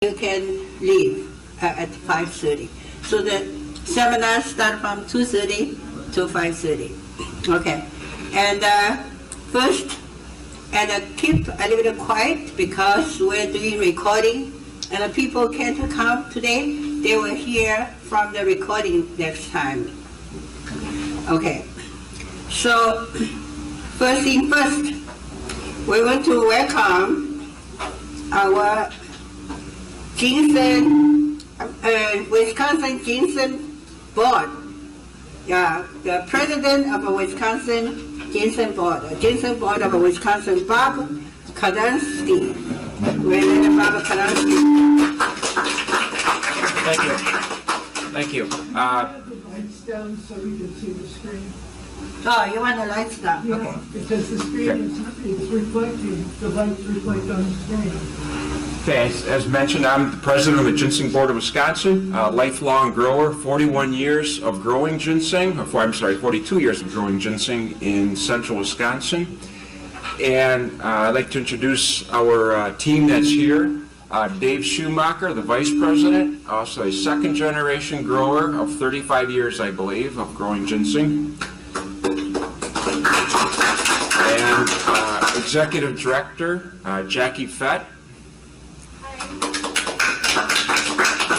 You can leave at 5:30. So the seminar starts from 2:30 to 5:30. Okay, and first, and keep a little quiet because we're doing recording, and the people can't come today. They will hear from the recording next time. Okay, so first thing first, we want to welcome our Wisconsin Ginseng Board. Yeah, the president of the Wisconsin Ginseng Board of Wisconsin, Bob Kaldunski. Bob Kaldunski. Thank you. Thank you. Lights down so we can see the screen. Oh, you want the lights down? No, Okay. because the screen is reflecting, the lights reflect on the screen. Okay, as mentioned, I'm the president of the Ginseng Board of Wisconsin, a lifelong grower, 41 years of growing ginseng, 42 years of growing ginseng in central Wisconsin. And I'd like to introduce our team that's here. Dave Schumacher, the vice president, also a second generation grower of 35 years, I believe, of growing ginseng. And executive director, Jackie Fett.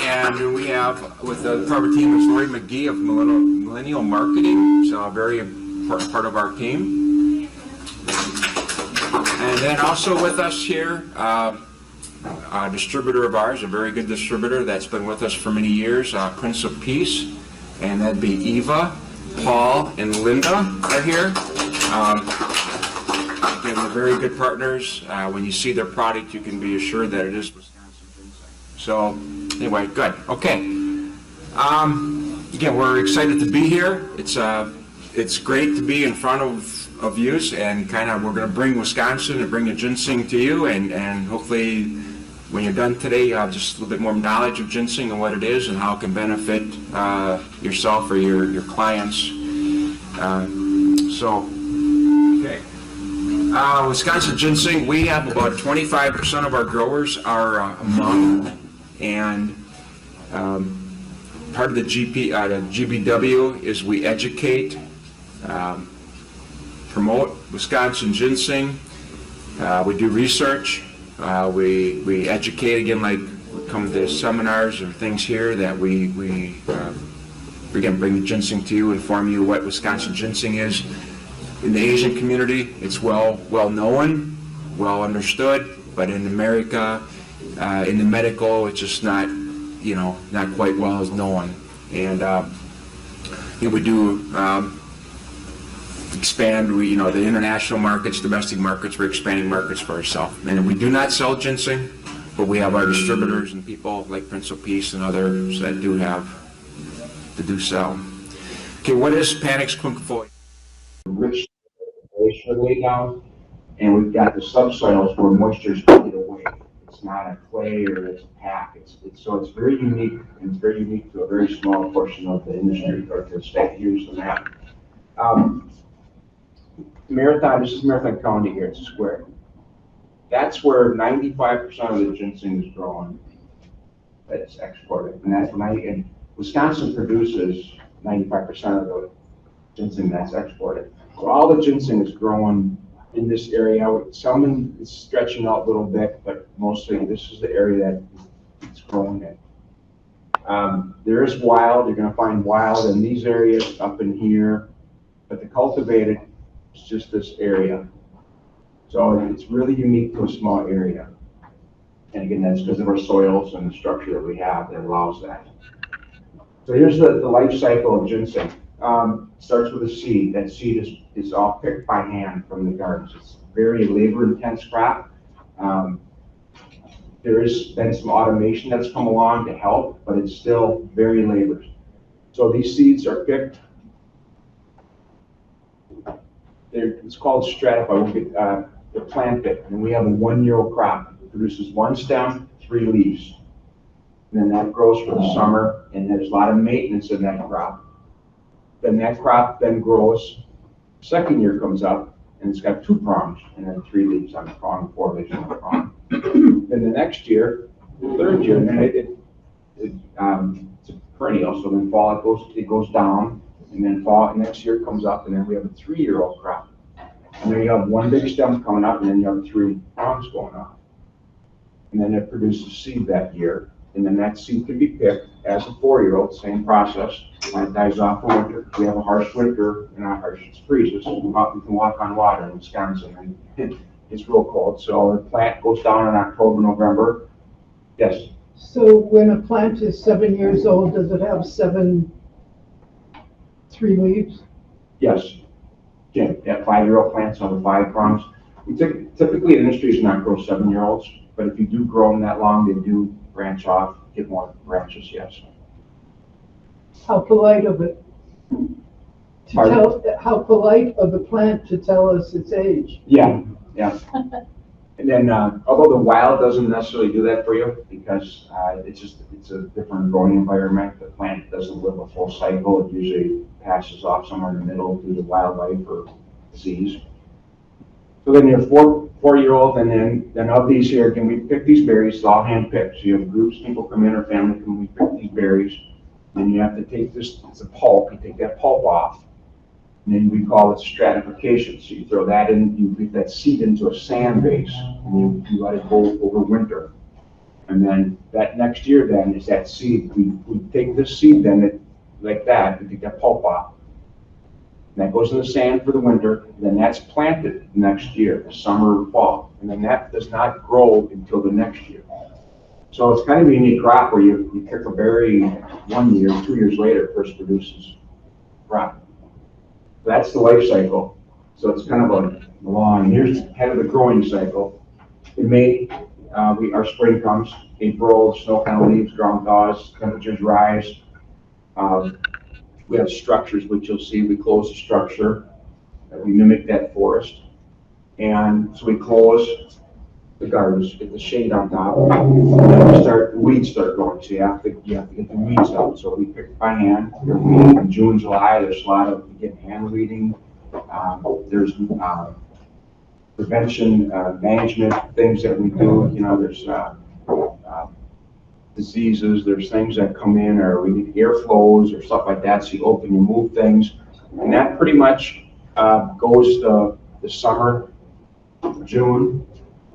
And we have, with the Robert team, is Lori McGee of Millennial Marketing, so a very important part of our team. And then also with us here, a distributor of ours, a very good distributor that's been with us for many years, Prince of Peace, and that'd be Eva, Paul, and Linda are here. Again, they're very good partners. When you see their product, you can be assured that it is Wisconsin ginseng. So, anyway, good. Okay. Again, we're excited to be here. It's great to be in front of you, and kind of we're going to bring Wisconsin and bring the ginseng to you, and hopefully when you're done today, you have just a little bit more knowledge of ginseng and what it is and how it can benefit yourself or your clients. Okay. Wisconsin ginseng, we have about 25% of our growers are Hmong, and part of the GBW is we educate, promote Wisconsin ginseng. We do research. We educate, again, like we come to seminars or things here that we again bring the ginseng to you, inform you what Wisconsin ginseng is. In the Asian community, it's well known, well understood, but in America, in the medical, it's just not quite well as known. And we do expand. The international markets, domestic markets, we're expanding markets for ourselves. And we do not sell ginseng, but we have our distributors and people like Prince of Peace and others that do sell. Okay, what is Panax quinquefolia? Rich way down, and we've got the subsoils where moisture is pulled away. It's not a clay or it's a pack. So it's very unique, and it's very unique to a very small portion of the industry or the state. Here's the map. Marathon, this is Marathon County here, it's a square. That's where 95% of the ginseng is grown. That's exported. And Wisconsin produces 95% of the ginseng that's exported. So all the ginseng is grown in this area. Some is stretching out a little bit, but mostly this is the area that it's growing in. There is wild, you're gonna find wild in these areas up in here, but the cultivated is just this area. So it's really unique to a small area. And again, that's because of our soils and the structure that we have that allows that. So here's the life cycle of ginseng. Starts with a seed. That seed is all picked by hand from the gardens. It's a very labor-intense crop. There has been some automation that's come along to help, but it's still very labor. So these seeds are picked. It's called stratify. They're planted, and we have a 1-year-old crop. It produces 1 stem, 3 leaves. And then that grows for the summer, and there's a lot of maintenance in that crop. Then that crop then grows. Second year comes up, and it's got 2 prongs, and then 3 leaves on the prong, 4 leaves on the prong. Then the next year, third year, and then it's a perennial. So then fall it goes down, and then fall next year comes up, and then we have a 3-year-old crop. And then you have one big stem coming up, and then you have 3 prongs going up. And then it produces seed that year, and then that seed can be picked as a 4-year-old, same process. Plant dies off for winter. We have a harsh winter, and our harsh freezes. So we can walk on water in Wisconsin, and it's real cold. So the plant goes down in October, November. Yes? So when a plant is 7 years old, does it have 3 leaves? Yes. Yeah, 5-year-old plants have 5 prongs. Typically, the industry does not grow 7-year-olds, but if you do grow them that long, they do branch off, get more branches, yes. How polite of it how polite of the plant to tell us its age. Yeah. And then, although the wild doesn't necessarily do that for you, because it's a different growing environment. The plant doesn't live a full cycle. It usually passes off somewhere in the middle due to wildlife or disease. So then you're 4-year-old, and then of these here, can we pick these berries? It's all hand picked. So you have groups, people come in, or family come, we pick these berries. Then you have to take this, it's a pulp, you take that pulp off, and then we call it stratification. So you throw that in, you put that seed into a sand base, and you let it go over winter. And then that next year then is that seed, we take this seed then, like that, we take that pulp off. And that goes in the sand for the winter, and then that's planted next year, the summer or fall. And then that does not grow until the next year. So it's kind of a unique crop where you pick a berry 1 year, 2 years later, it first produces crop. So that's the life cycle. So it's kind of a long, here's kind of the growing cycle. In May, our spring comes. April, snow kind of leaves, ground thaws, temperatures rise. We have structures, which you'll see, we close the structure. We mimic that forest. And so we close the gardens, get the shade on top, and then weeds start growing. So you have to get the weeds out. So we pick by hand. In June, July, there's a lot of hand weeding. There's prevention, management things that we do. There's diseases, there's things that come in, or we need airflows or stuff like that. So you open, you move things, and that pretty much goes to the summer, June,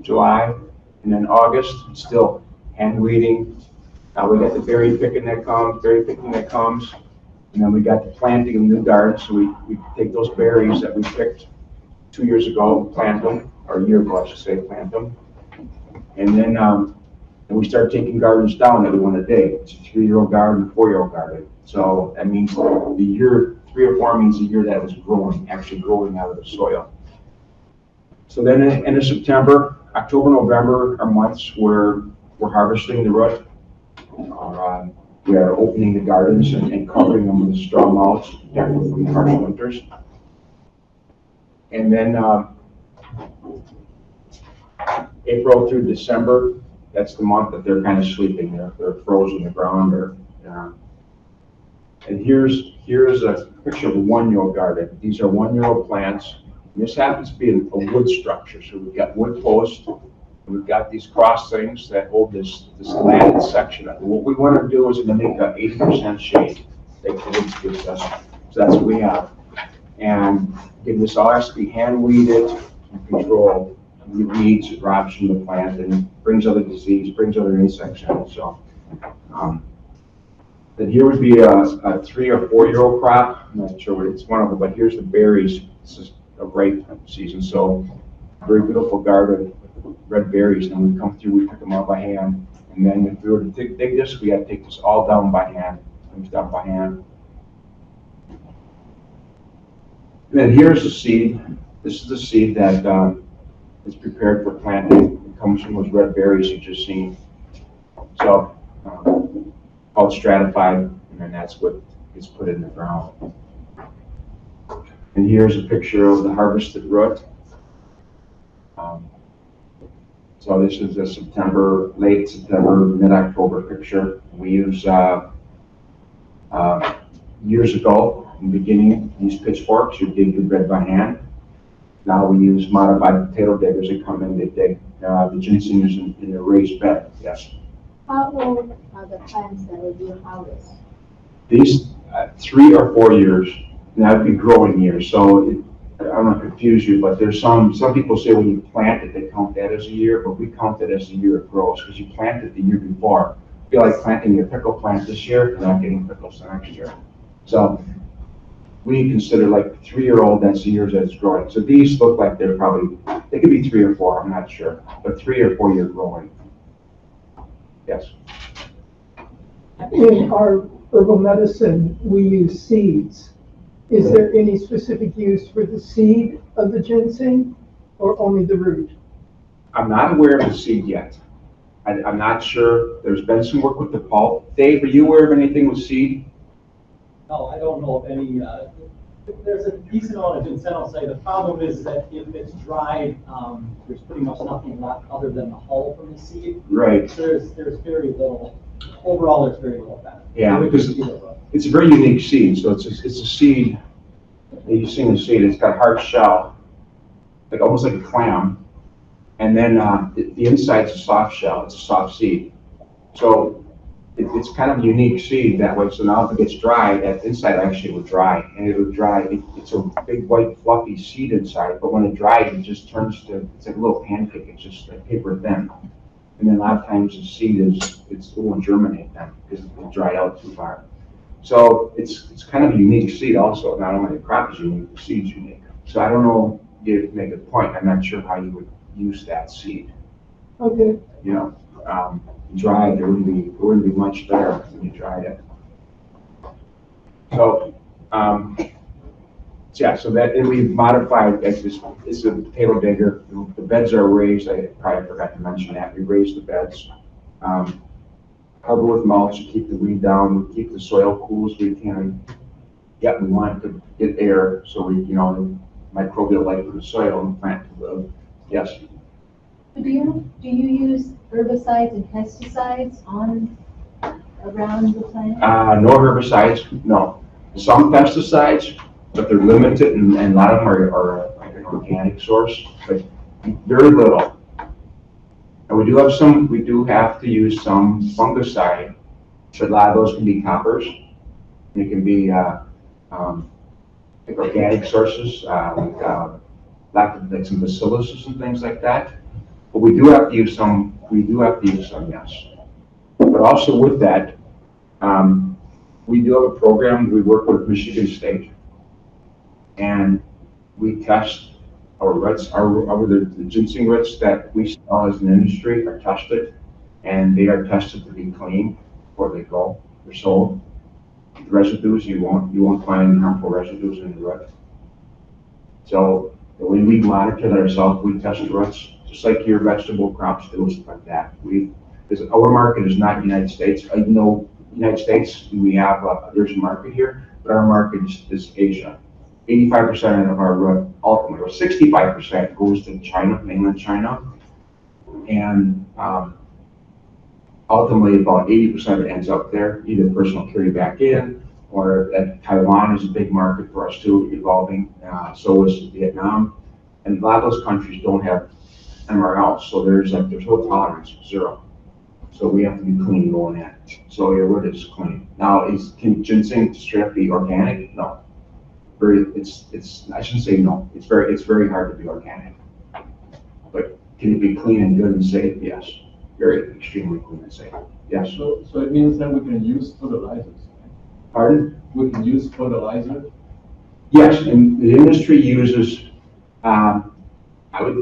July, and then August. It's still hand weeding. We got the berry picking that comes, and then we got the planting of new gardens. So we take those berries that we picked 2 years ago, plant them, or a year ago I should say, plant them, and then and we start taking gardens down every 1 a day. It's a 3-year-old garden, a 4-year-old garden. So that means the year 3 or 4 means the year that it was growing, actually growing out of the soil. So then at the end of September, October, November are months where we're harvesting the root. We are opening the gardens and covering them with straw mulch to protect them from the harsh winters. And then April through December, that's the month that they're kind of sleeping. They're frozen in the ground. And here's a picture of a 1-year-old garden. These are 1-year-old plants. And this happens to be a wood structure. So we've got wood posts, and we've got these cross things that hold this landed section up. And what we want to do is to make an 80% shade. That gives us. So that's what we have. And again, this all has to be hand weeded and controlled. The weeds, it robs from the plant and brings other disease, brings other insects in. So then here would be a 3 or 4-year-old crop. I'm not sure what it's one of them, but here's the berries. This is a ripe season, so very beautiful garden with red berries. And we come through, we pick them up by hand, and then if we were to dig this, we have to take this all down by hand. Comes down by hand. And then here's the seed. This is the seed that is prepared for planting. It comes from those red berries you just seen. So called stratified, and then that's what gets put in the ground. And here's a picture of the harvested root. So this is a September, late September, mid-October picture. We use years ago, in the beginning, these pitchforks, you dig the bed by hand. Now we use modified potato diggers that come in, they dig the ginseng in a raised bed, yes. How old are the plants that you harvest? These 3 or 4 years, and that would be growing years. So I don't want to confuse you, but there's some people say when you plant it, they count that as a year, but we count it as the year it grows because you planted the year before. I feel like planting your pickle plant this year and not getting pickles the next year. So we consider like 3-year-old, that's the years that it's growing. So these look like they're probably, they could be 3 or 4, I'm not sure, but 3 or 4 year growing. Yes. In our herbal medicine, we use seeds. Is there any specific use for the seed of the ginseng or only the root? I'm not aware of the seed yet. I'm not sure. There's been some work with the pulp. Dave, are you aware of anything with seed? No, I don't know of any. There's a decent amount of ginseng, I'll say. The problem is that if it's dried, there's pretty much nothing left other than the hull from the seed. Right. There's very little. Overall, there's very little benefit. Yeah, because it's a very unique seed. So it's a seed. You've seen the seed. It's got a hard shell, like almost like a clam, and then the inside's a soft shell. It's a soft seed. So it's kind of a unique seed that way. So now if it gets dry, that inside actually will dry, and it will dry. It's a big white fluffy seed inside, but when it dries, it just turns to, it's like a little pancake. It's just like paper thin. And then a lot of times the seed it won't germinate then because it will dry out too far. So it's kind of a unique seed also. Not only the crop is unique, the seed's unique. So I don't know, you make a point. I'm not sure how you would use that seed. Okay. You know, dried, there wouldn't be much there when you dried it. So yeah, so that, and we've modified, it's a potato digger. The beds are raised. I probably forgot to mention that. We raised the beds. Cover with mulch to keep the weed down. We keep the soil cool as we can. Yet we want to get air, so we, the microbial life of the soil and plant to live. Yes. Do you use herbicides and pesticides around the plant? No herbicides, no. Some pesticides, but they're limited, and a lot of them are like an organic source, but very little. And we do have to use some fungicide. So a lot of those can be coppers. They can be like organic sources, like some bacillus and things like that. But we do have to use some. Yes. But also with that, we do have a program. We work with Michigan State, and we test our roots, the ginseng roots that we sell as an industry are tested, and they are tested to be clean before they're sold. The residues, you won't find harmful residues in the root. So when we monitor that ourselves, we test the roots, just like your vegetable crops do, stuff like that. Because our market is not United States. I know United States, we have there's a market here, but our market is Asia. 85% of our root, ultimately, or 65% goes to China, mainland China, and ultimately about 80% of it ends up there, either personal carry back in, or Taiwan is a big market for us too, evolving. So is Vietnam, and a lot of those countries don't have MRL, so there's no tolerance, 0. So we have to be clean going in. So your root is clean. Now, can ginseng straight up be organic? No. I shouldn't say no. It's very hard to be organic. But can it be clean and good and safe? Yes. Very extremely clean and safe. Yes. So it means that we can use fertilizers. Pardon? We can use fertilizer. Yes, and the industry uses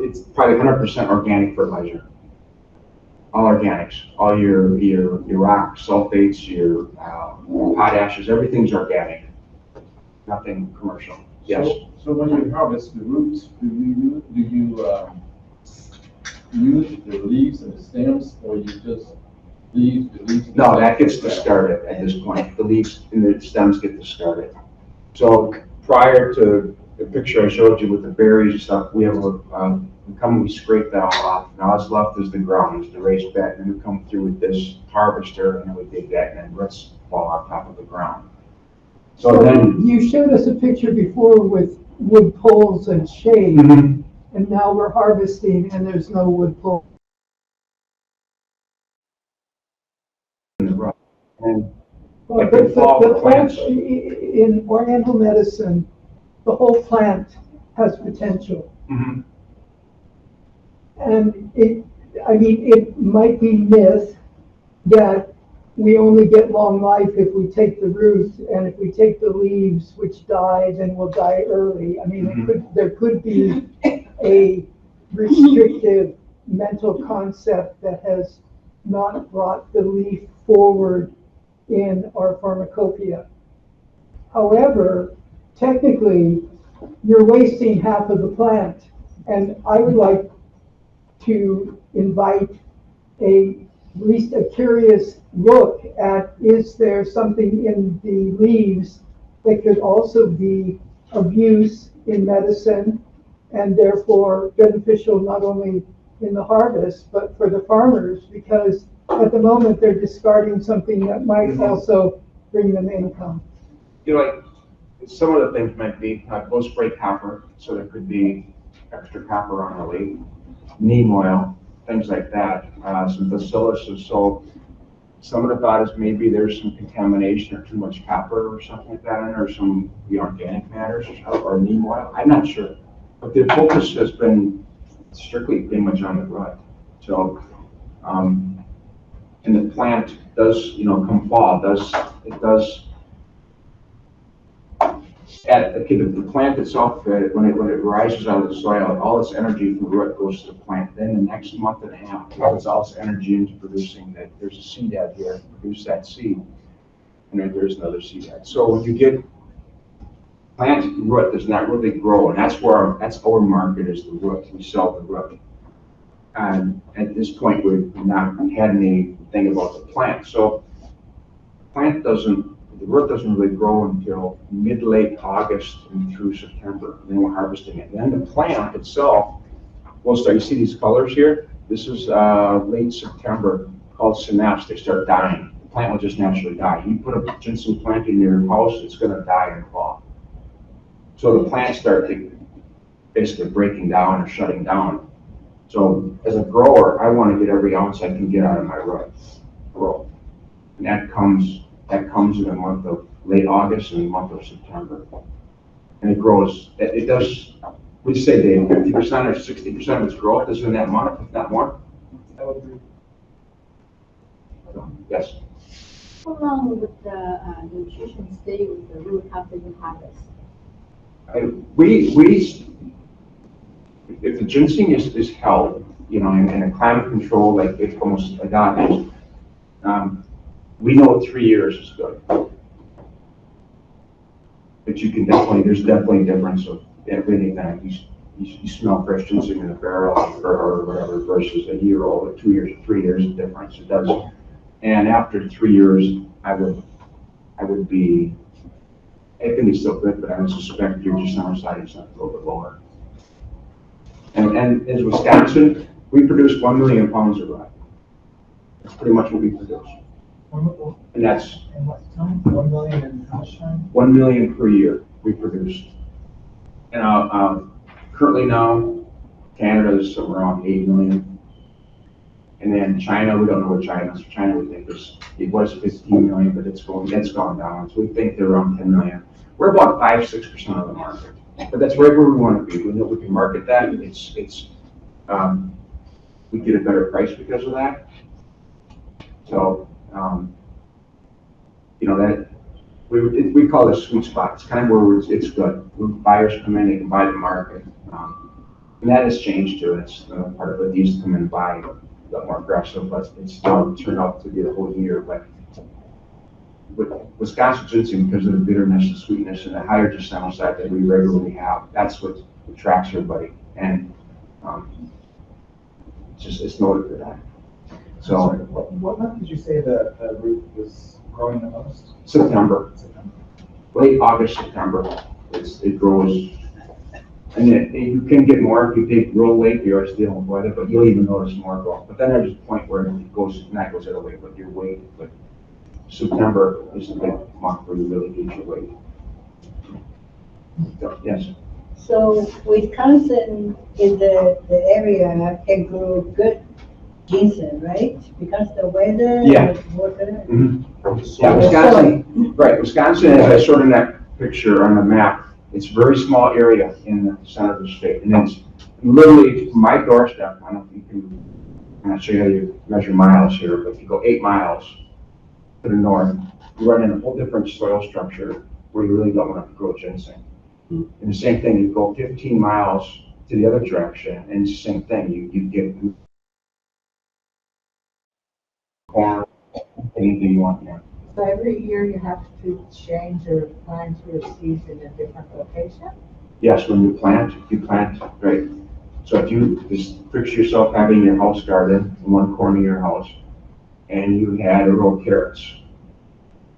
it's probably 100% organic fertilizer. All organics, all your rock sulfates, your potashes, everything's organic. Nothing commercial. Yes. So when you harvest the roots, do you use the leaves and the stems, or you just leave the leaves? No, that gets discarded at this point. The leaves and the stems get discarded. So prior to the picture I showed you with the berries and stuff, we scrape that all off. Now what's left is the ground, is the raised bed, and we come through with this harvester, and then we dig that, and then roots fall on top of the ground. So then you showed us a picture before with wood poles and shade, and now we're harvesting and there's no wood pole. in the root. And Well, it but can fall the the plants. plant, in Oriental medicine, the whole plant has potential. Mhm. And it might be myth that we only get long life if we take the roots, and if we take the leaves, which die, then we'll die early. I mean, there could be a restrictive mental concept that has not brought the leaf forward in our pharmacopoeia. However, technically, you're wasting half of the plant, and I would like to invite at least a curious look at, is there something in the leaves that could also be of use in medicine and therefore beneficial not only in the harvest, but for the farmers, because at the moment they're discarding something that might also bring them income. You know, like, some of the things might be low spray copper, so there could be extra copper on the leaf, neem oil, things like that, some bacillus. So some of the thought is maybe there's some contamination or too much copper or something like that in there, or some organic matters or neem oil. I'm not sure, but the focus has been strictly pretty much on the root. So, and the plant does, come fall, it does. The plant itself, when it rises out of the soil, all its energy from the root goes to the plant. Then the next month and a half, it puts all its energy into producing that. There's a seed out here, produce that seed, and then there's another seed out. So when you get plant root does not really grow, and that's our market is the root. We sell the root, and at this point we've not had anything about the plant. So the root doesn't really grow until mid-late August and through September. And then we're harvesting it. And then the plant itself will start. You see these colors here? This is late September, called synapse. They start dying. The plant will just naturally die. You put a ginseng plant in your house, it's going to die in fall. So the plants start basically breaking down or shutting down. So as a grower, I want to get every ounce I can get out of my root grow. And that comes in the month of late August and the month of September. And it grows, it does, we say, Dave, 50% or 60% of its growth is in that month, if not more. I would agree. So, yes. How long would the nutrition stay with the root after you harvest? If the ginseng is held, in a climate control like it's almost agave, we know 3 years is good. But there's definitely a difference of anything. You smell fresh ginseng in a barrel or whatever versus a year old, or 2 years, or 3 years of difference. It does. And after 3 years, it can be still good, but I would suspect your summer side is a little bit lower. And as Wisconsin, we produce 1 million pounds of rye. That's pretty much what we produce. And that's 1 million in how much time? 1 million per year we produce. And currently now, Canada is somewhere around 8 million. And then China, we don't know what China is. China, we think it was 15 million, but it's gone down. So we think they're around 10 million. We're about 5-6% of the market, but that's right where we want to be. We know we can market that. We get a better price because of that. So, that we call it a sweet spot. It's kind of where it's good. When buyers come in, they can buy the market, and that has changed too. It's part of it. They used to come in and buy a lot more aggressive, but it's now turned out to be the whole year. But with Wisconsin ginseng, because of the bitterness, the sweetness, and the higher gestational side that we regularly have, that's what attracts everybody. And it's noted for that. So, what month did you say the root was growing the most? September. Late August, September. It grows. And you can get more if you take real late, you're always dealing with weather, but you'll even notice more growth. But then there's a point where it goes, not goes the other way, but your weight. But September is the big month where you really get your weight. So, yes. So Wisconsin in the area can grow good ginseng, right? Because the weather, Yeah. the water. Yeah, Wisconsin, right, Wisconsin, as I showed in that picture on the map, it's a very small area in the center of the state. And it's literally my doorstep. I don't know if you can, I'm not sure how you measure miles here, but if you go 8 miles to the north, you run into a whole different soil structure where you really don't want to grow ginseng. And the same thing, you go 15 miles to the other direction, and it's the same thing. You get corn, anything you want there. So every year you have to change or plant your seeds in a different location? Yes, when you plant, right? So if you just picture yourself having your house garden in one corner of your house, and you had a row of carrots,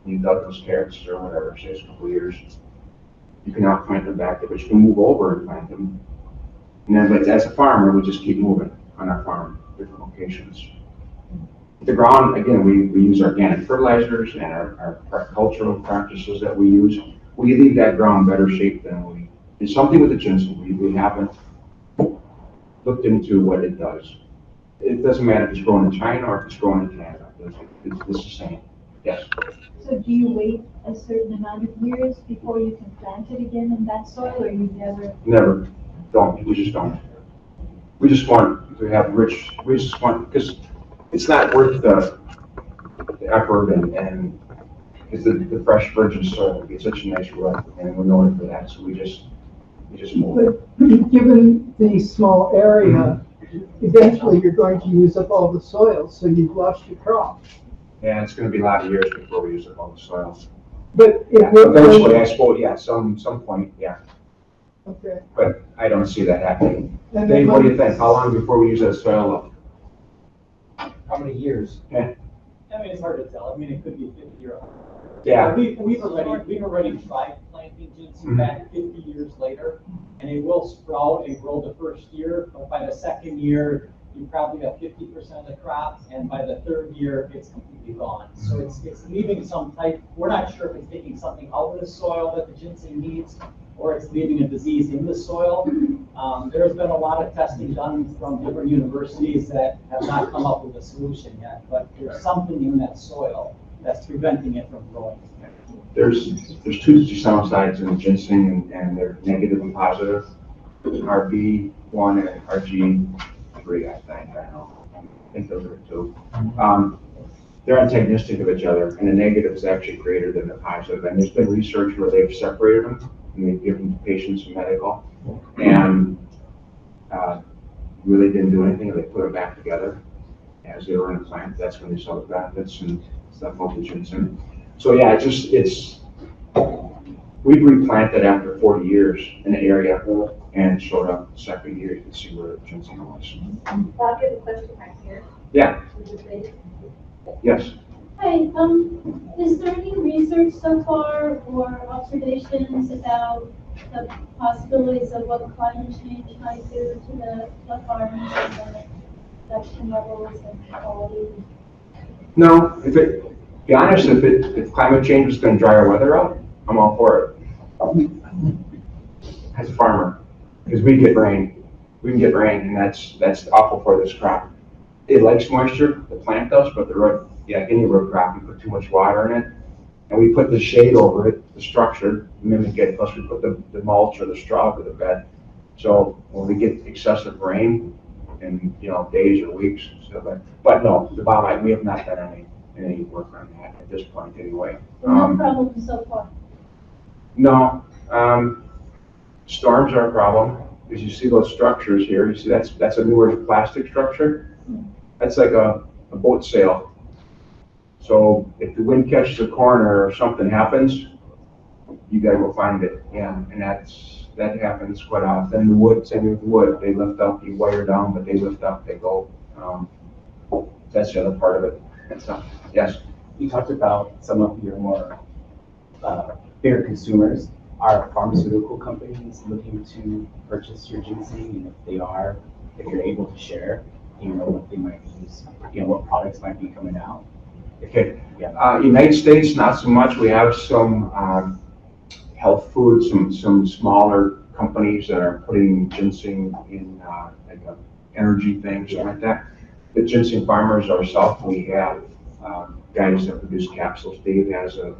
you dug those carrots or whatever, say it's a couple of years, you can now plant them back there, but you can move over and plant them. And then, but as a farmer, we just keep moving on our farm, different locations. The ground, again, we use organic fertilizers and our cultural practices that we use. We leave that ground better shape than we, it's something with the ginseng, we haven't looked into what it does. It doesn't matter if it's grown in China or if it's grown in Canada, it's the same, yes. So do you wait a certain amount of years before you can plant it again in that soil, or you never? Never, don't, we just don't. We just want to have rich, we just want, because it's not worth the effort and it's the fresh virgin soil. We get such a nice rut and we're known for that, so we just move. But given the small area, eventually you're going to use up all the soil, so you've lost your crop. And it's gonna be a lot of years before we use up all the soil. But Yeah, it will. eventually, I suppose, yeah, some point, yeah, Okay. but I don't see that happening. And Dave, then what do you think? How long before we use that soil up? How many years? Yeah. I mean, it's hard to tell. I mean, it could be 50 or 100. Yeah. We've already tried planting ginseng back 50 years later, and it will sprout and grow the first year, but by the second year, you probably have 50% of the crop, and by the third year, it's completely gone. So it's leaving some type, we're not sure if it's taking something out of the soil that the ginseng needs, or it's leaving a disease in the soil. There's been a lot of testing done from different universities that have not come up with a solution yet, but there's something in that soil that's preventing it from growing. There's two downsides in ginseng and they're negative and positive. RB1 and RG3, I think, I don't know. I think those are the two. They're antagonistic of each other, and the negative is actually greater than the positive. And there's been research where they've separated them and they've given patients medical, and really didn't do anything. They put them back together as they were in a plant. That's when they saw the benefits and stuff of the ginseng. So yeah, we've replanted after 40 years in the area and showed up the second year. You can see where the ginseng was. Bob, you have a question right here. Yeah. Yes. Hi, is there any research so far or observations about the possibilities of what climate change might do to the farms and the production levels and quality? No, be honest, if climate change is going to dry our weather out, I'm all for it. As a farmer, because we can get rain, and that's awful for this crop. It likes moisture, the plant does, but any root crop, we put too much water in it, and we put the shade over it, the structure, mimic it, plus we put the mulch or the straw over the bed. So when we get excessive rain in days or weeks, but no, the bottom line, we have not done any work on that at this point anyway. No problem so far. No, storms are a problem, because you see those structures here, you see that's a newer plastic structure. That's like a boat sail. So if the wind catches a corner or something happens, you gotta go find it. Yeah, and that happens quite often. The wood, same with wood, they lift up, you wire down, but they lift up, they go. That's the other part of it. Yes. You talked about some of your more bigger consumers. Are pharmaceutical companies looking to purchase your ginseng? And if they are, if you're able to share, what they might use, what products might be coming out? Okay. Yeah. United States, not so much. We have some health food, some smaller companies that are putting ginseng in like energy things, something like that. the ginseng farmers ourselves, we have guys that produce capsules. Dave has a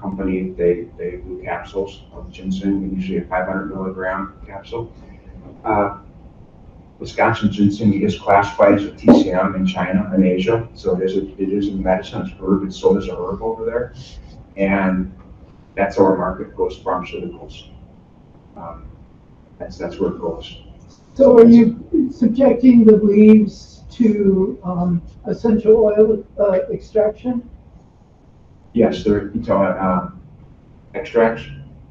company, they do capsules of ginseng, usually a 500 milligram capsule. Wisconsin ginseng is classified as a TCM in China and Asia, so it is a medicine, it's herb, it's sold as a herb over there, and that's how our market goes, pharmaceuticals. That's where it goes. So are you subjecting the leaves to essential oil extraction? Yes, they're extracts.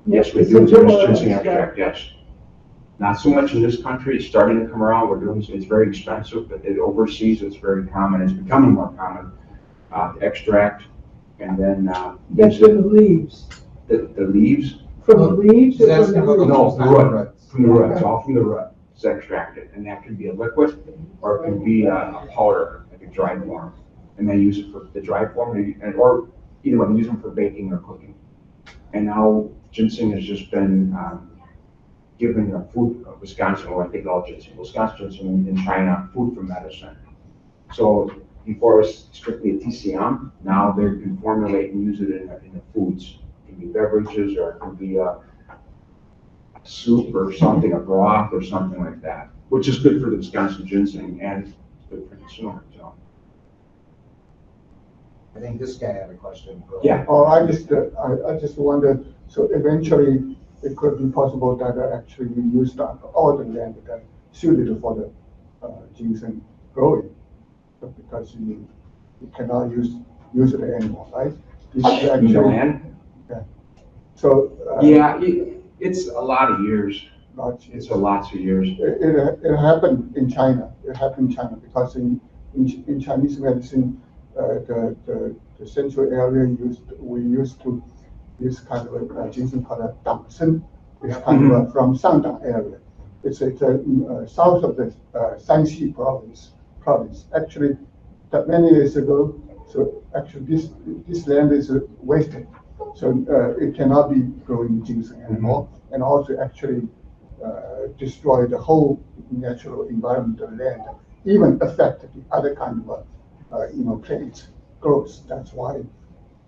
Yes, we do. Essential There's oil ginseng extract. extract, yes. Not so much in this country. It's starting to come around. We're doing it's very expensive, but overseas it's very common. It's becoming more common to extract, and then That's from the leaves. the leaves. From the leaves? He's or from asking the about the No, roots? the root. From the root. It's all from the root. It's extracted, and that can be a liquid, or it can be a powder, like a dry form, and they use it for the dry form, or either one, use them for baking or cooking. And now ginseng has just been given the food of Wisconsin, or I think all ginseng, Wisconsin ginseng in China, food for medicine. So before it was strictly a TCM, now they can formulate and use it in the foods. It can be beverages, or it can be a soup or something, a broth or something like that, which is good for the Wisconsin ginseng and good for consumers. So. I think this guy had a question. Yeah. Oh, I just wondered, so eventually it could be possible that actually we use all the land that suited for the ginseng growing, but because you cannot use it anymore, right? This is actually, land? Yeah. So. Yeah, it's a lot of years. It's lots of years. It happened in China. It happened in China because in Chinese medicine, the central area we used to this kind of a ginseng called a dangsen. It's kind of from Shandong area. It's south of the Shanxi province. Actually, that many years ago, so actually this land is wasted. So it cannot be growing ginseng anymore, and also actually destroy the whole natural environment of the land, even affect the other kind of plants growth. That's why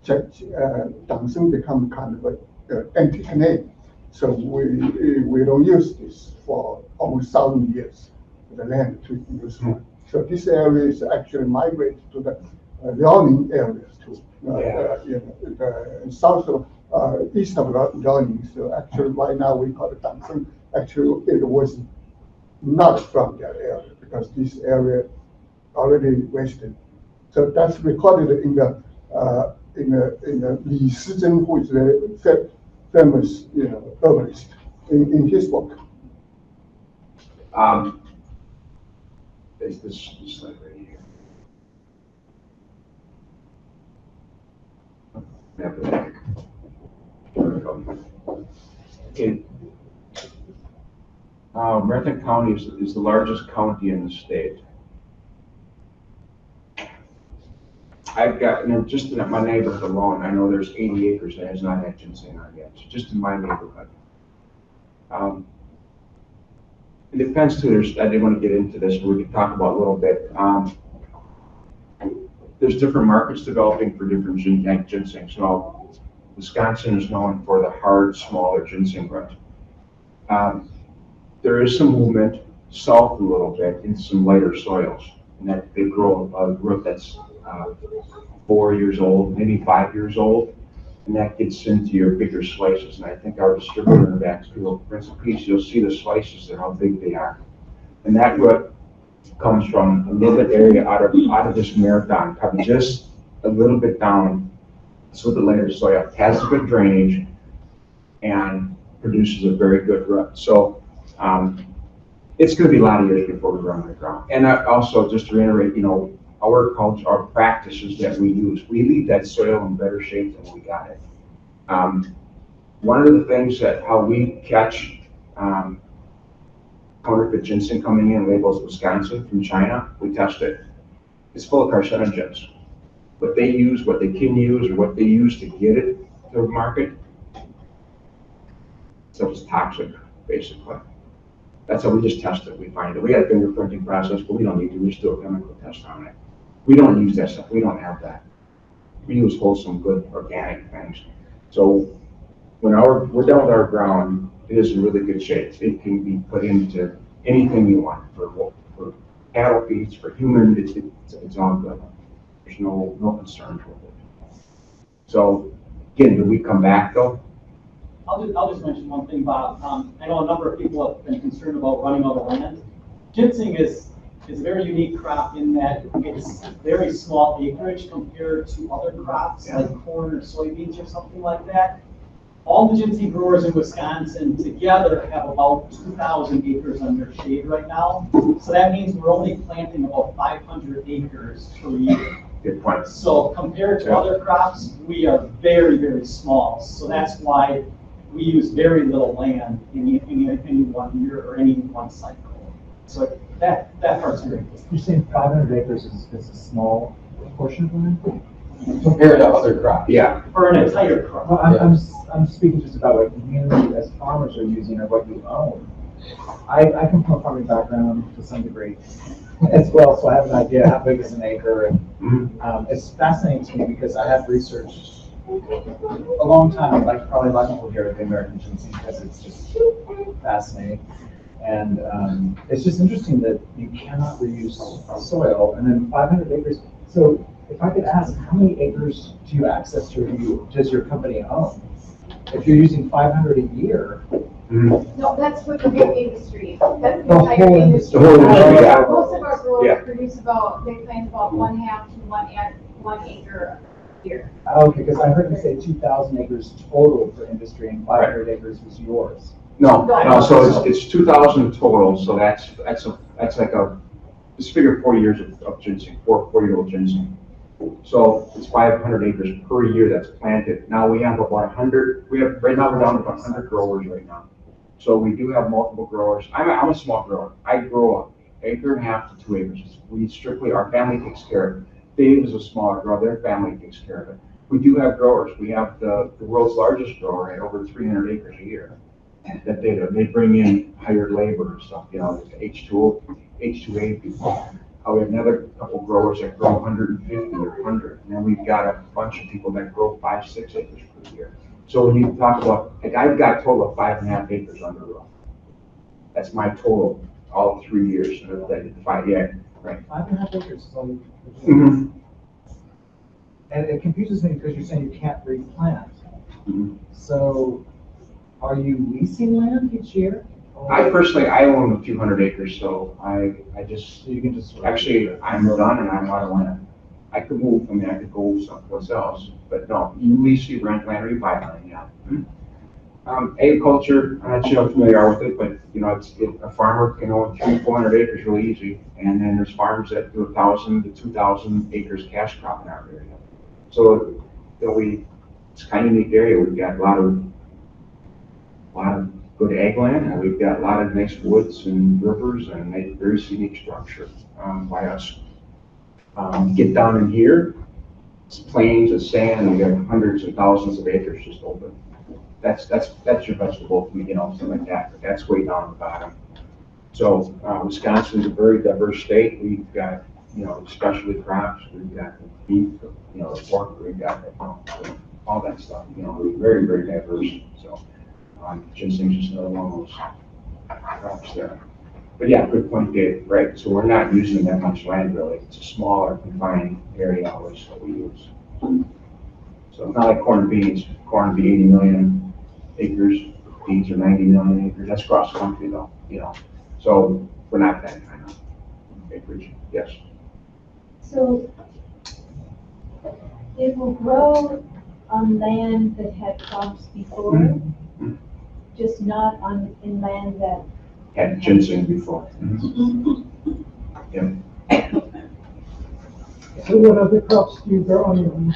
Dangsen become kind of an antique name. So we don't use this for almost 1,000 years. The land to use for. So this area is actually migrated to the Liaoning areas too. The south of east of Liaoning. So actually, right now we call it Dangsen. Actually, it was not from that area because this area already wasted. So that's recorded in the Li Shizhen, who is a famous herbalist, in his book. Is this slide right here? Yeah, there we go. Okay. Marathon County is the largest county in the state. I've got, just in my neighborhood alone, I know there's 80 acres that has not had ginseng on yet, so just in my neighborhood. It depends too, I didn't want to get into this, but we could talk about a little bit. There's different markets developing for different ginseng. So Wisconsin is known for the hard, smaller ginseng root. There is some movement south a little bit in some lighter soils, and that they grow a root that's 4 years old, maybe 5 years old, and that gets into your bigger slices. And I think our distributor in the back, if you'll print a piece, you'll see the slices and how big they are. And that root comes from a little bit area out of this marathon, probably just a little bit down. It's a little bit lighter soil, has good drainage, and produces a very good root. So it's going to be a lot of years before we run on the ground. And also, just to reiterate, our culture, our practices that we use, we leave that soil in better shape than we got it. One of the things that how we catch counterfeit ginseng coming in labels Wisconsin from China, we test it. It's full of carcinogens. What they use, what they can use, or what they use to get it to the market, so it's toxic, basically. That's how we just test it. We find it. We got a fingerprinting process, but we don't need to. We just do a chemical test on it. We don't use that stuff. We don't have that. We use wholesome, good, organic things. So when we're done with our ground, it is in really good shape. It can be put into anything you want for cattle feeds, for human. It's all good. There's no concerns with it. So again, do we come back though? I'll just mention one thing, Bob. I know a number of people have been concerned about running out of land. Ginseng is a very unique crop in that it's very small acreage compared to other crops like corn or soybeans or something like that. All the ginseng growers in Wisconsin together have about 2,000 acres under shade right now. So that means we're only planting about 500 acres per year. Good point. So compared to other crops, we are very, very small. So that's why we use very little land in any 1 year or any one cycle. So that part's very good. You're saying 500 acres is a small portion of land? Compared to other crops. Yeah. For an entire crop. Well, I'm speaking just about what you as farmers are using or what you own. I come from a farming background to some degree as well, so I have an idea how big is an acre. And it's fascinating to me because I have researched a long time, like probably a lot of people here at the American ginseng, because it's just fascinating. And it's just interesting that you cannot reuse soil, and then 500 acres. So if I could ask, how many acres do you access to, does your company own? If you're using 500 a year. No, that's for the whole industry. That's the The entire whole industry. The whole industry, yeah. Most of our growers Yeah. produce they plant about 1/2 to 1 acre a year. Okay, because I heard you say 2,000 acres total for industry and 500 acres was yours. No, so it's 2,000 total, so that's like just figure 4 years of ginseng, 4-year-old ginseng. So it's 500 acres per year that's planted. Now we have about 100, right now we're down to about 100 growers right now. So we do have multiple growers. I'm a small grower. I grow 1.5 to 2 acres. Our family takes care of it. Dave is a smaller grower, their family takes care of it. We do have growers. We have the world's largest grower at over 300 acres a year. That they bring in hired labor and stuff, H2A people. We have another couple growers that grow 150 or 100, and then we've got a bunch of people that grow 5-6 acres per year. So when you talk about, I've got a total of 5.5 acres under roof. That's my total, all 3 years. Right. 5.5 acres. So Mm-hmm. And it confuses me because you're saying you can't replant. So are you leasing land each year? I own a few hundred acres, so I just, So you can just actually, I'm done and I'm out of land. I could move, I could go someplace else, but no, you lease, you rent land, or you buy land, yeah. Agriculture, I'm not sure how familiar you are with it, but a farmer can own 300-400 acres really easy, and then there's farms that do 1,000 to 2,000 acres cash crop in our area. So it's kind of a unique area. We've got a lot of good ag land, and we've got a lot of nice woods and rivers, and a very unique structure by us. Get down in here, it's plains of sand, and we got hundreds and thousands of acres just open. That's your vegetable, something like that. But that's way down the bottom. So Wisconsin is a very diverse state. We've got specialty crops. We've got beef, pork. We've got all that stuff. We're very, very diverse. So ginseng is just another one of those crops there. But yeah, good point, Dave. Right. So we're not using that much land really. It's a smaller, confined area always that we use. So it's not like corn and beans. Corn would be 80 million acres. Beans are 90 million acres. That's cross country though. So we're not that kind of acreage. Yes. So it will grow on land that had crops before, just not in land that had ginseng before. Yeah. So what other crops do you grow on your own?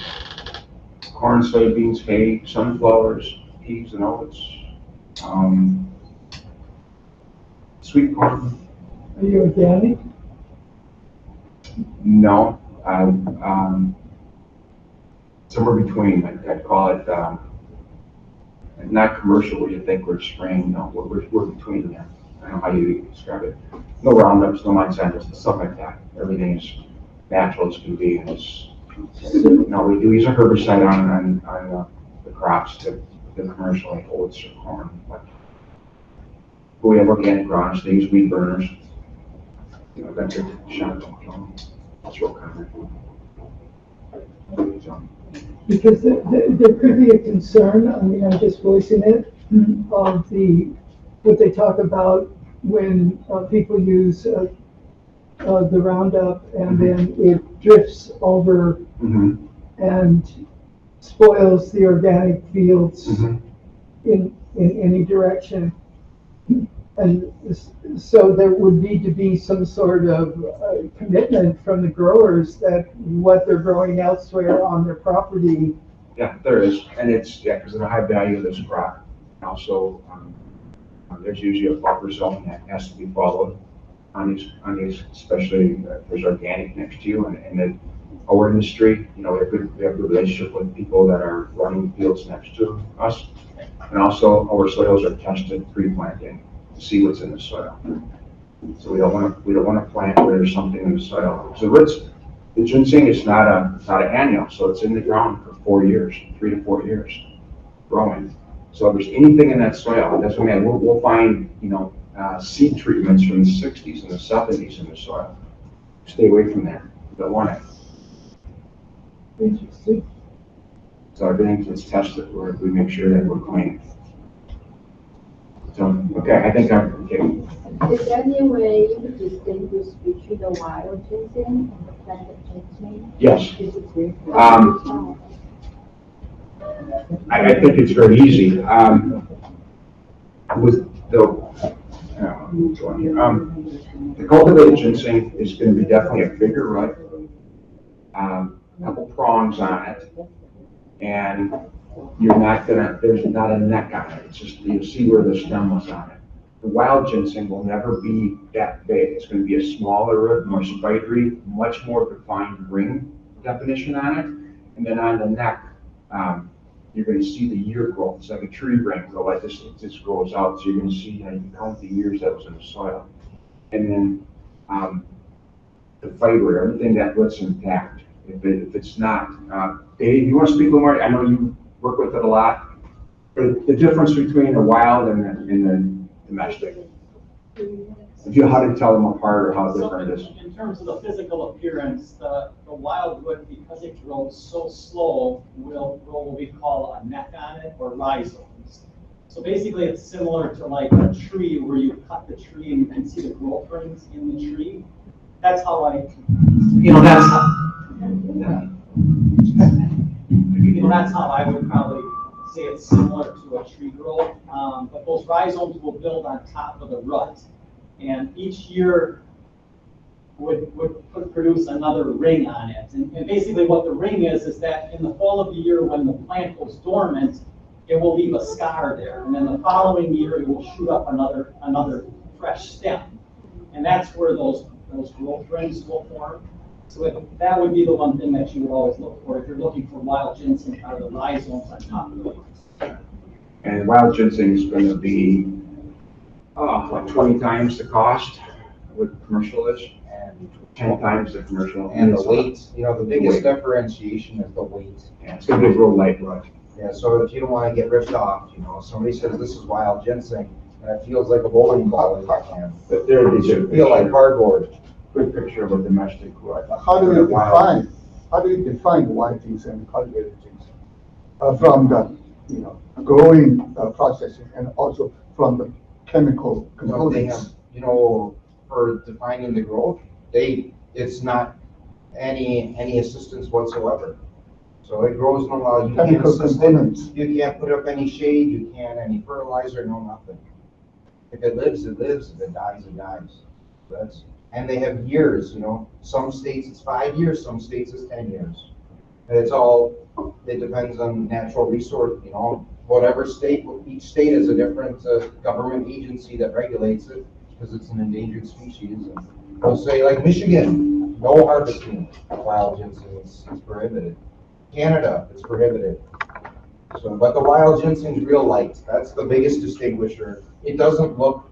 Corn, soybeans, hay, sunflowers, peas and oats, sweet corn. Are you organic? No, somewhere between. I'd call it not commercial. What you think we're spraying? No, we're between them. don't know how you describe it. No Roundups, no Monsanto, stuff like that. Everything is natural as can be. And no, we do use a herbicide on the crops to the commercial, like oats or corn. But we have organic grounds, they use weed burners. You know, that's a shot. That's real common. Because there could be a concern, I mean, I'm just voicing it, of what they talk about when people use the Roundup and then it drifts over and spoils the organic fields in any direction. And so there would need to be some sort of commitment from the growers that what they're growing elsewhere on their property. Yeah, there is, and it's, because of the high value of this crop. Also, there's usually a buffer zone that has to be followed on these, especially if there's organic next to you. And our industry, you know, we have good relationship with people that are running fields next to us. And also, our soils are tested pre-planting to see what's in the soil. So we don't want to plant where there's something in the soil. So the ginseng is not an annual, so it's in the ground for 4 years, 3 to 4 years, growing. So if there's anything in that soil, that's what I mean. We'll find, you know, seed treatments from the 60s and the 70s in the soil. Stay away from that. You don't want it. Interesting. So everything gets tested where we make sure that we're clean. So, okay, I think I'm okay. Is there any way you could distinguish between the wild ginseng and the planted ginseng? Yes. I think it's very easy. With the cultivated ginseng is going to be definitely a bigger root, couple prongs on it, and there's not a neck on it. It's just, you'll see where the stem was on it. The wild ginseng will never be that big. It's going to be a smaller root, more spidery, much more defined ring definition on it. And then on the neck, you're going to see the year growth. It's like a tree ring, so like this, it just grows out. So you're going to see, you know, you can count the years that was in the soil. And then the fiber, everything that looks intact. If it's not, Dave, you want to speak a little more? I know you work with it a lot. But the difference between the wild and the domestic. If you how to tell them apart or how different it is. In terms of the physical appearance, the wild wood, because it grows so slow, will grow what we call a neck on it or rhizomes. So basically it's similar to like a tree where you cut the tree and you can see the growth rings in the tree. That's how that's how I would probably say it's similar to a tree growth. But those rhizomes will build on top of the root. And each year would produce another ring on it. And basically what the ring is that in the fall of the year when the plant goes dormant, it will leave a scar there. And then the following year it will shoot up another fresh stem. And that's where those growth rings will form. So that would be the one thing that you would always look for if you're looking for wild ginseng, are the rhizomes on top of the roots. And wild ginseng is going to be like 20 times the cost what commercial is, and 10 times the commercial. And the weight, you know, the biggest differentiation is the weight. Yeah, it's going to be real lightweight. Yeah, so if you don't want to get ripped off, you know, somebody says this is wild ginseng, and it feels like a bowling ball in your hand. But there it is. Feel like cardboard. Good picture of a domestic wood. How do you define the wild ginseng and cultivated ginseng? From the, you know, growing processing and also from the chemical components. You know, for defining the growth, it's not any assistance whatsoever. So it grows normal. You can't assist it. You can't put up any shade. You can't any fertilizer. No nothing. If it lives, it lives. If it dies, it dies. And they have years. You know, some states it's 5 years. Some states it's 10 years. And it depends on natural resource. You know, whatever state. Each state has a different government agency that regulates it because it's an endangered species. And they'll say like Michigan, no harvesting wild ginseng. It's prohibited. Canada, it's prohibited. So, but the wild ginseng is real light. That's the biggest distinguisher. It doesn't look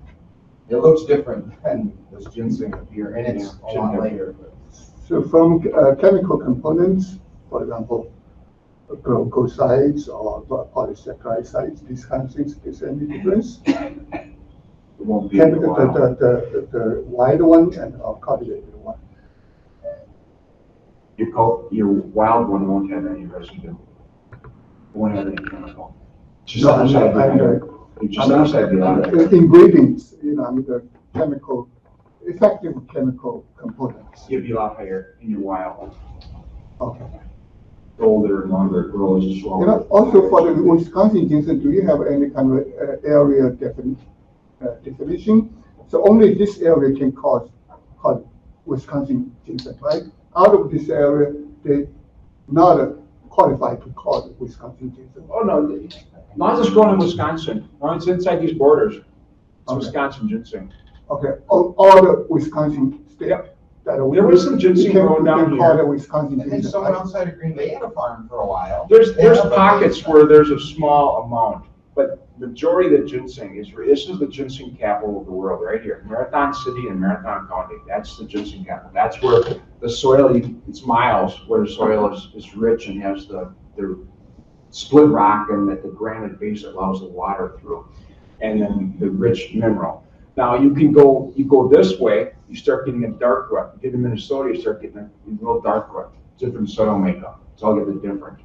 It looks different than this ginseng up here, and it's a lot later. So from chemical components, for example, glycosides or polysaccharide sites, these kind of things, is there any difference? It won't be Chemical, the wild one and cultivated one. Your wild one won't have any residue. It won't have any chemical. Just No, outside the I'm other. Just outside the other. The ingredients, the chemical, effective chemical components. You'd be a lot higher in your wild. Okay. The older and longer it grows, the slower. Also for the Wisconsin ginseng, do you have any kind of area definition? So only this area can cause Wisconsin ginseng, right? Out of this area, they not qualified to call it Wisconsin ginseng. Oh, no, as long as it's grown in Wisconsin, as long as it's inside these borders, it's Okay. Wisconsin ginseng. Okay, all the Wisconsin states. Yep. That There was some ginseng growing down call here. it Wisconsin I think ginseng, someone right? outside of Green Bay had a farm for a while. There's They have a pockets ginseng. where there's a small amount, but majority of the ginseng this is the ginseng capital of the world, right here. Marathon City and Marathon County, that's the ginseng capital. That's where the soil, it's miles, where the soil is rich and has the split rock and that the granite base allows the water through. And then the rich mineral. Now you go this way, you start getting a dark rut. You get to Minnesota, you start getting a real dark rut. Different soil makeup. It's all getting different.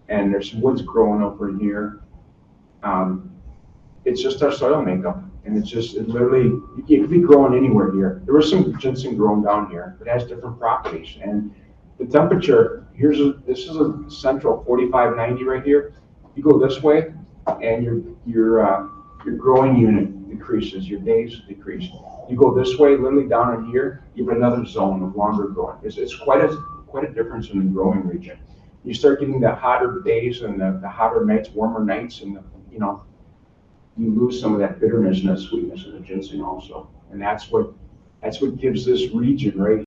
And there's some woods growing over here. It's just our soil makeup. And it literally, it could be growing anywhere here. There was some ginseng growing down here, but it has different properties. And the temperature, this is a central 45-90 right here. You go this way and your growing unit decreases, your days decrease. You go this way, literally down in here, you have another zone of longer growing. It's quite a difference in the growing region. You start getting the hotter days and the hotter nights, warmer nights, and you lose some of that bitterness and that sweetness of the ginseng also. And that's what gives this region right